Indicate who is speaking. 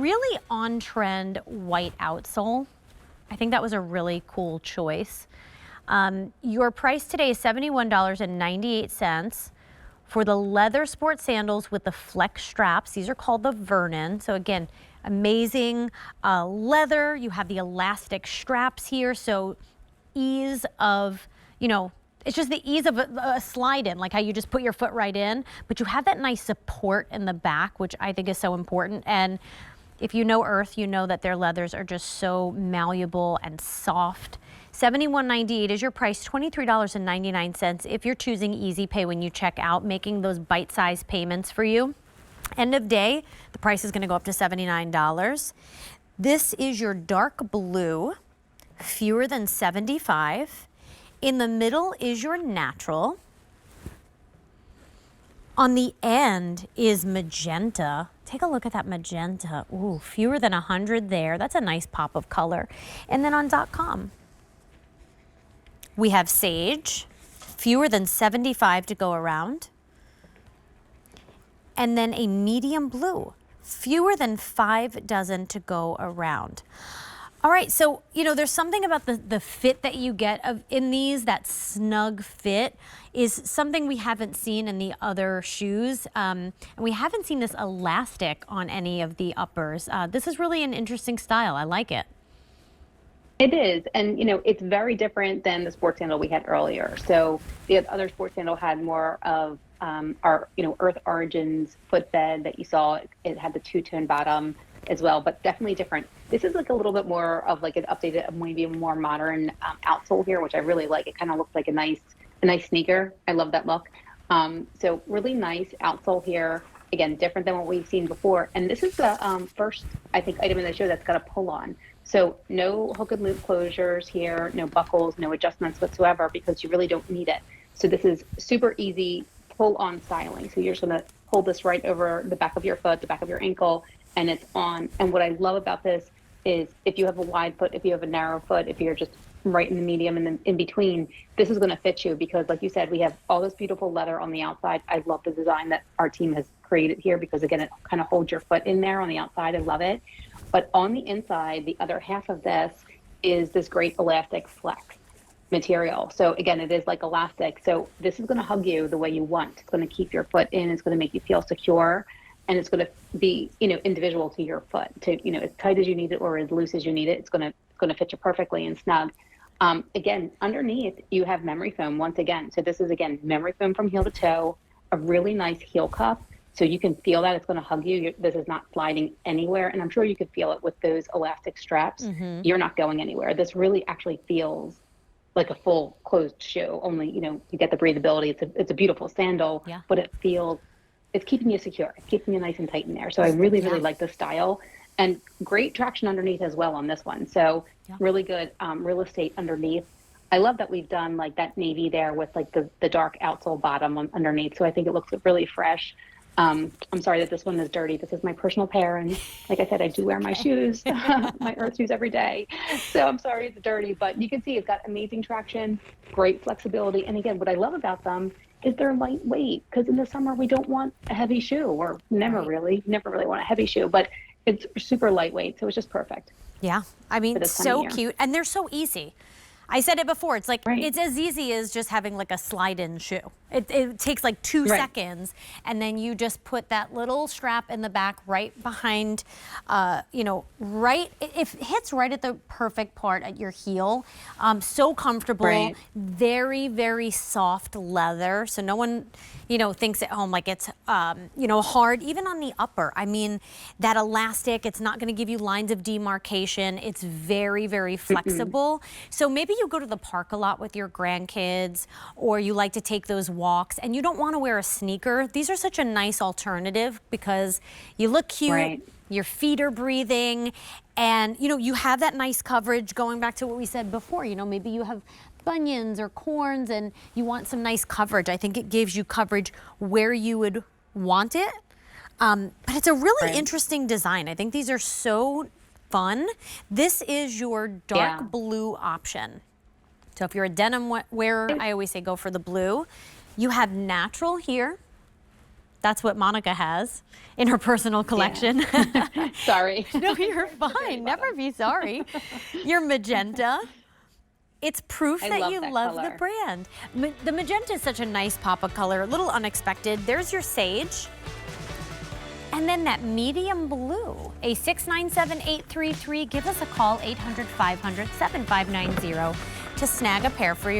Speaker 1: really on-trend white outsole. I think that was a really cool choice. Your price today is $71.98 for the leather sport sandals with the flex straps. These are called the Vernon. So again, amazing leather. You have the elastic straps here, so ease of, it's just the ease of a slide in, like how you just put your foot right in, but you have that nice support in the back, which I think is so important. And if you know Earth, you know that their leathers are just so malleable and soft. $71.98 is your price, $23.99 if you're choosing Easy Pay when you check out, making those bite-sized payments for you. End of day, the price is going to go up to $79. This is your dark blue, fewer than 75. In the middle is your natural. On the end is magenta. Take a look at that magenta. Ooh, fewer than 100 there. That's a nice pop of color. And then on .com, we have sage, fewer than 75 to go around. And then a medium blue, fewer than 5 dozen to go around. All right, so, there's something about the fit that you get in these, that snug fit is something we haven't seen in the other shoes. And we haven't seen this elastic on any of the uppers. This is really an interesting style. I like it.
Speaker 2: It is, and it's very different than the sports sandal we had earlier. So the other sports sandal had more of our, Earth Origins footbed that you saw. It had the two-tone bottom as well, but definitely different. This is like a little bit more of like an updated, maybe a more modern outsole here, which I really like. It kind of looks like a nice sneaker. I love that look. So really nice outsole here. Again, different than what we've seen before. And this is the first, I think, item in the show that's got a pull on. So no hook and loop closures here, no buckles, no adjustments whatsoever, because you really don't need it. So this is super easy pull on styling. So you're just gonna pull this right over the back of your foot, the back of your ankle, and it's on. And what I love about this is if you have a wide foot, if you have a narrow foot, if you're just right in the medium and then in between, this is going to fit you because, like you said, we have all this beautiful leather on the outside. I love the design that our team has created here because, again, it kind of holds your foot in there on the outside. I love it. But on the inside, the other half of this is this great elastic flex material. So again, it is like elastic. So this is going to hug you the way you want. It's going to keep your foot in. It's going to make you feel secure. And it's going to be, individual to your foot, to, as tight as you need it or as loose as you need it. It's going to fit you perfectly and snug. Again, underneath you have memory foam once again. So this is, again, memory foam from heel to toe, a really nice heel cup. So you can feel that it's going to hug you. This is not sliding anywhere. And I'm sure you could feel it with those elastic straps. Mm-hmm. You're not going anywhere. This really actually feels like a full closed shoe, only, you get the breathability. It's a beautiful sandal, yeah. But it feels, it's keeping you secure. It's keeping you nice and tight in there. So I really, really like the style and great traction underneath as well on this one. So really good real estate underneath. I love that we've done like that navy there with like the dark outsole bottom underneath. So I think it looks really fresh. I'm sorry that this one is dirty. This is my personal pair. And like I said, I do wear my shoes, my Earth shoes every day. So I'm sorry it's dirty, but you can see it's got amazing traction, great flexibility. And again, what I love about them is they're lightweight, because in the summer we don't want a heavy shoe, or never really want a heavy shoe, but it's super lightweight, so it's just perfect.
Speaker 1: Yeah, I mean, so cute, and they're so easy. I said it before, it's like, it's as easy as just having like a slide-in shoe. It takes like 2 seconds, and then you just put that little strap in the back right behind, it hits right at the perfect part at your heel. So comfortable, very, very soft leather. So no one, thinks at home like it's, hard, even on the upper. I mean, that elastic, it's not gonna give you lines of demarcation. It's very, very flexible. So maybe you go to the park a lot with your grandkids, or you like to take those walks and you don't want to wear a sneaker. These are such a nice alternative because you look cute, your feet are breathing, and you have that nice coverage. Going back to what we said before, maybe you have bunions or corns and you want some nice coverage. I think it gives you coverage where you would want it. But it's a really interesting design. I think these are so fun. This is your dark blue option. So if you're a denim wearer, I always say go for the blue. You have natural here, That's what Monica has in her personal collection.
Speaker 2: Yeah. Sorry.
Speaker 1: No, you're fine. Never be sorry. Your magenta. It's proof
Speaker 2: I
Speaker 1: that
Speaker 2: love
Speaker 1: you
Speaker 2: that
Speaker 1: love
Speaker 2: color.
Speaker 1: the brand. The magenta is such a nice pop of color, a little unexpected. There's your sage. And then that medium blue, a 697-833. Give us a call, 800-500-7590 to snag a pair for your